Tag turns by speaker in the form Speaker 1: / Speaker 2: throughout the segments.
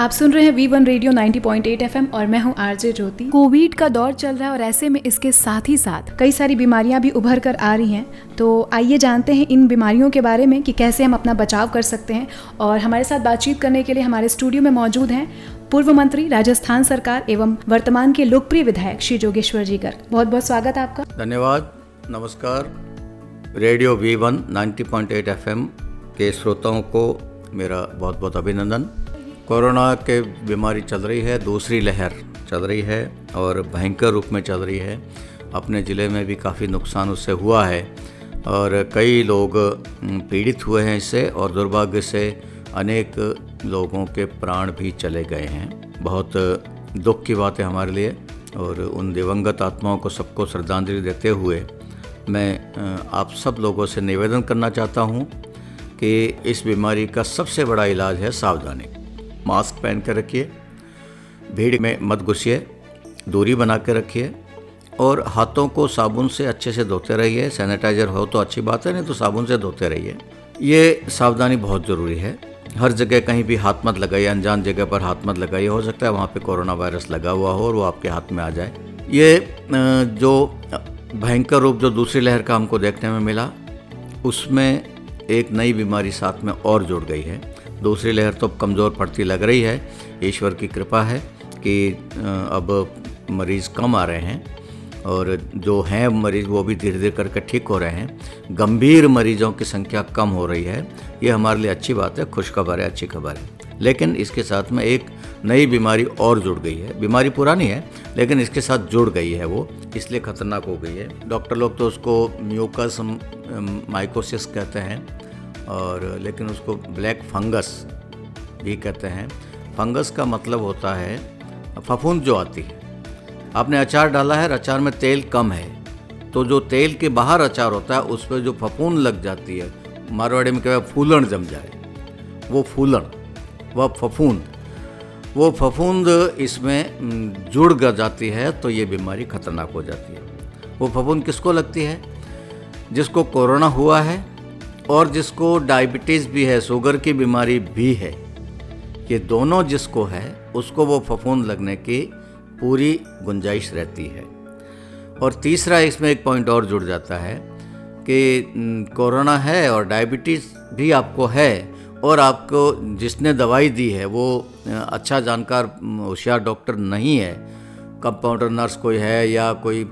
Speaker 1: आप सुन रहे हैं V1 रेडियो 90.8 FM और मैं हूं आरजे ज्योति। कोविड का दौर चल रहा है और ऐसे में इसके साथ ही साथ कई सारी बीमारियां भी उभर कर आ रही हैं। तो आइए जानते हैं इन बीमारियों के बारे में कि कैसे हम अपना बचाव कर सकते हैं। और हमारे साथ बातचीत करने के लिए हमारे स्टूडियो में मौजूद हैं पूर्व मंत्री राजस्थान सरकार एवं वर्तमान के लोकप्रिय विधायक श्री जोगेश्वर जी गर्ग। बहुत बहुत स्वागत है आपका।
Speaker 2: धन्यवाद। नमस्कार। रेडियो V1 90.8 FM के श्रोताओं को मेरा बहुत बहुत अभिनंदन। कोरोना के बीमारी चल रही है, दूसरी लहर चल रही है और भयंकर रूप में चल रही है। अपने ज़िले में भी काफ़ी नुकसान उससे हुआ है और कई लोग पीड़ित हुए हैं इससे और दुर्भाग्य से अनेक लोगों के प्राण भी चले गए हैं। बहुत दुख की बात है हमारे लिए और उन दिवंगत आत्माओं को सबको श्रद्धांजलि देते हुए मैं आप सब लोगों से निवेदन करना चाहता हूँ कि इस बीमारी का सबसे बड़ा इलाज है सावधानी। मास्क पहन कर रखिए, भीड़ में मत घुसिए, दूरी बना के रखिए और हाथों को साबुन से अच्छे से धोते रहिए। सैनिटाइज़र हो तो अच्छी बात है, नहीं तो साबुन से धोते रहिए। ये सावधानी बहुत ज़रूरी है। हर जगह कहीं भी हाथ मत लगाइए, अनजान जगह पर हाथ मत लगाइए। हो सकता है वहाँ पे कोरोना वायरस लगा हुआ हो और वो आपके हाथ में आ जाए। ये जो भयंकर रूप जो दूसरी लहर का हमको देखने में मिला, उसमें एक नई बीमारी साथ में और जुड़ गई है। दूसरी लहर तो कमज़ोर पड़ती लग रही है। ईश्वर की कृपा है कि अब मरीज़ कम आ रहे हैं और जो हैं मरीज़ वो भी धीरे धीरे करके ठीक हो रहे हैं। गंभीर मरीजों की संख्या कम हो रही है। ये हमारे लिए अच्छी बात है, खुशखबर है, अच्छी खबर है। लेकिन इसके साथ में एक नई बीमारी और जुड़ गई है। बीमारी पुरानी है लेकिन इसके साथ जुड़ गई है, वो इसलिए ख़तरनाक हो गई है। डॉक्टर लोग तो उसको म्यूकस माइकोसिस कहते हैं और लेकिन उसको ब्लैक फंगस भी कहते हैं। फंगस का मतलब होता है फफूंद जो आती है। आपने अचार डाला है और अचार में तेल कम है, तो जो तेल के बाहर अचार होता है उस पर जो फफूंद लग जाती है, मारवाड़ी में कहते हैं फूलन जम जाए, वो फूलन, वो फफूंद इसमें जुड़ जाती है तो ये बीमारी खतरनाक हो जाती है। वो फफूंद किसको लगती है? जिसको कोरोना हुआ है और जिसको डायबिटीज़ भी है, शुगर की बीमारी भी है। ये दोनों जिसको है उसको वो फफूंद लगने की पूरी गुंजाइश रहती है। और तीसरा इसमें एक पॉइंट और जुड़ जाता है कि कोरोना है और डायबिटीज़ भी आपको है और आपको जिसने दवाई दी है वो अच्छा जानकार होशियार डॉक्टर नहीं है। कंपाउंडर नर्स कोई है या कोई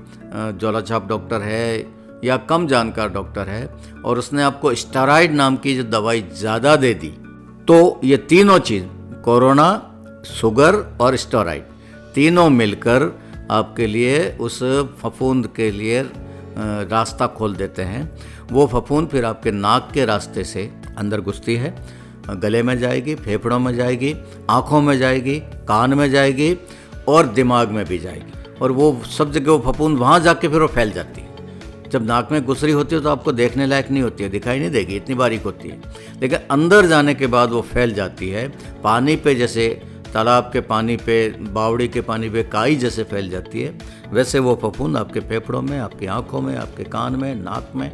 Speaker 2: झोला छाप डॉक्टर है या कम जानकार डॉक्टर है और उसने आपको स्टेरॉइड नाम की जो दवाई ज़्यादा दे दी, तो ये तीनों चीज़ कोरोना, शुगर और स्टेरॉइड तीनों मिलकर आपके लिए उस फफूंद के लिए रास्ता खोल देते हैं। वो फफूंद फिर आपके नाक के रास्ते से अंदर घुसती है, गले में जाएगी, फेफड़ों में जाएगी, आँखों में जाएगी, कान में जाएगी और दिमाग में भी जाएगी। और वो सब जगह वो फफूंद वहाँ जाके फिर वो फैल जाती है। जब नाक में घुस रही होती है तो आपको देखने लायक नहीं होती है, दिखाई नहीं देगी, इतनी बारीक होती है। लेकिन अंदर जाने के बाद वो फैल जाती है। पानी पे जैसे तालाब के पानी पे, बावड़ी के पानी पे काई जैसे फैल जाती है, वैसे वो फफूंद आपके फेफड़ों में, आपकी आँखों में, आपके कान में, नाक में,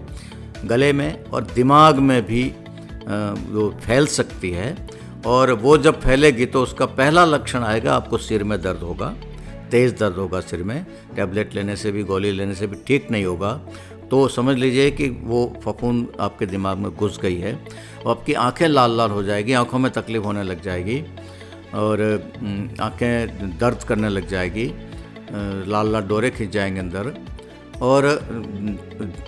Speaker 2: गले में और दिमाग में भी वो फैल सकती है। और वो जब फैलेगी तो उसका पहला लक्षण आएगा, आपको सिर में दर्द होगा, तेज़ दर्द होगा सिर में। टैबलेट लेने से भी, गोली लेने से भी ठीक नहीं होगा। तो समझ लीजिए कि वो फफूंद आपके दिमाग में घुस गई है और आपकी आंखें लाल लाल हो जाएगी, आंखों में तकलीफ़ होने लग जाएगी और आंखें दर्द करने लग जाएगी, लाल लाल डोरे खिंच जाएंगे अंदर और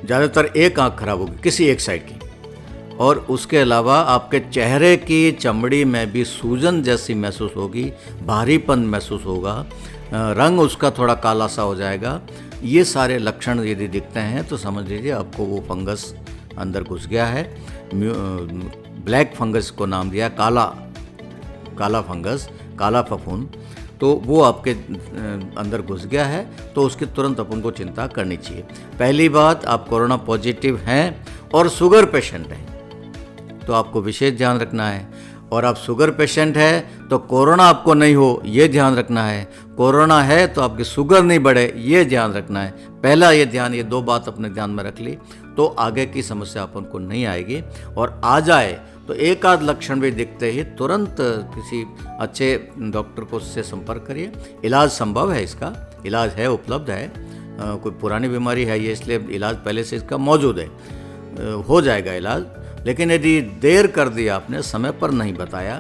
Speaker 2: ज़्यादातर एक आंख खराब होगी, किसी एक साइड की। और उसके अलावा आपके चेहरे की चमड़ी में भी सूजन जैसी महसूस होगी, भारीपन महसूस होगा, रंग उसका थोड़ा काला सा हो जाएगा। ये सारे लक्षण यदि दिखते हैं तो समझ लीजिए आपको वो फंगस अंदर घुस गया है। ब्लैक फंगस को नाम दिया, काला फंगस, काला फफूंद, तो वो आपके अंदर घुस गया है। तो उसकी तुरंत अपन को चिंता करनी चाहिए। पहली बात, आप कोरोना पॉजिटिव हैं और शुगर पेशेंट हैं तो आपको विशेष ध्यान रखना है। और आप शुगर पेशेंट है तो कोरोना आपको नहीं हो, ये ध्यान रखना है। कोरोना है तो आपकी शुगर नहीं बढ़े, ये ध्यान रखना है। पहला ये ध्यान, ये दो बात अपने ध्यान में रख ली तो आगे की समस्या अपन को नहीं आएगी। और आ जाए तो एक आध लक्षण भी दिखते ही तुरंत किसी अच्छे डॉक्टर को से संपर्क करिए। इलाज संभव है, इसका इलाज है, उपलब्ध है। कोई पुरानी बीमारी है ये, इसलिए इलाज पहले से इसका मौजूद है, हो जाएगा इलाज। लेकिन यदि देर कर दिया आपने, समय पर नहीं बताया,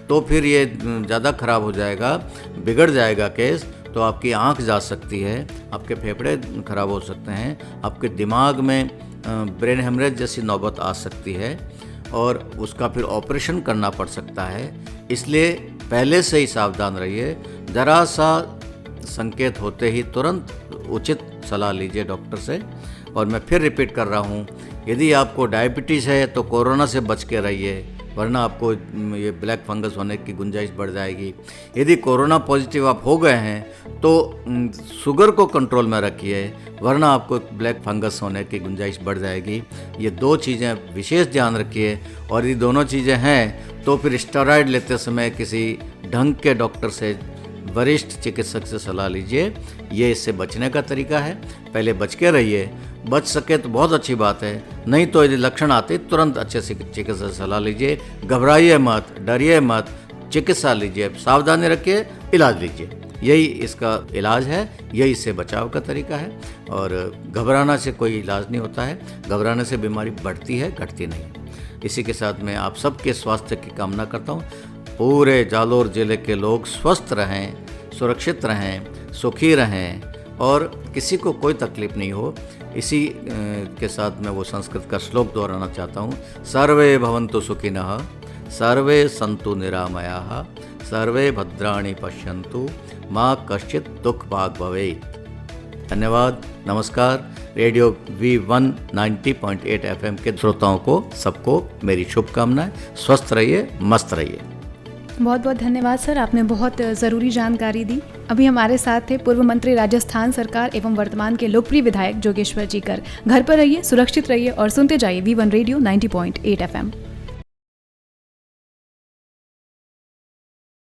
Speaker 2: तो फिर ये ज़्यादा खराब हो जाएगा, बिगड़ जाएगा केस। तो आपकी आंख जा सकती है, आपके फेफड़े खराब हो सकते हैं, आपके दिमाग में ब्रेन हेमरेज जैसी नौबत आ सकती है और उसका फिर ऑपरेशन करना पड़ सकता है। इसलिए पहले से ही सावधान रहिए। ज़रा सा संकेत होते ही तुरंत उचित सलाह लीजिए डॉक्टर से। और मैं फिर रिपीट कर रहा हूँ, यदि आपको डायबिटीज़ है तो कोरोना से बच के रहिए, वरना आपको ये ब्लैक फंगस होने की गुंजाइश बढ़ जाएगी। यदि कोरोना पॉजिटिव आप हो गए हैं तो शुगर को कंट्रोल में रखिए, वरना आपको ब्लैक फंगस होने की गुंजाइश बढ़ जाएगी। ये 2 चीज़ें विशेष ध्यान रखिए। और ये दोनों चीज़ें हैं तो फिर स्टेरॉइड लेते समय किसी ढंग के डॉक्टर से, वरिष्ठ चिकित्सक से सलाह लीजिए। ये इससे बचने का तरीका है। पहले बच के रहिए, बच सके तो बहुत अच्छी बात है, नहीं तो यदि लक्षण आते तुरंत अच्छे से चिकित्सक से सलाह लीजिए। घबराइए मत, डरिए मत, चिकित्सा लीजिए, सावधानी रखिए, इलाज लीजिए। यही इसका इलाज है, यही इससे बचाव का तरीका है। और घबराना से कोई इलाज नहीं होता है, घबराने से बीमारी बढ़ती है, घटती नहीं। इसी के साथ मैं आप सबके स्वास्थ्य की कामना करता हूँ। पूरे जालोर जिले के लोग स्वस्थ रहें, सुरक्षित रहें, सुखी रहें और किसी को कोई तकलीफ नहीं हो। इसी के साथ मैं वो संस्कृत का श्लोक दोहराना चाहता हूँ। सर्वे भवन्तु सुखिनः, सर्वे सन्तु निरामयाः, सर्वे भद्राणि पश्यन्तु, माँ कश्चित् दुख भाग भवेत्। धन्यवाद, नमस्कार। रेडियो V1 90.8 FM के श्रोताओं को सबको मेरी शुभकामनाएं। स्वस्थ रहिए, मस्त रहिए।
Speaker 1: बहुत बहुत धन्यवाद सर, आपने बहुत ज़रूरी जानकारी दी। अभी हमारे साथ थे पूर्व मंत्री राजस्थान सरकार एवं वर्तमान के लोकप्रिय विधायक जोगेश्वर जी कर। घर पर रहिए, सुरक्षित रहिए और सुनते जाइए V1 रेडियो 90.8 FM।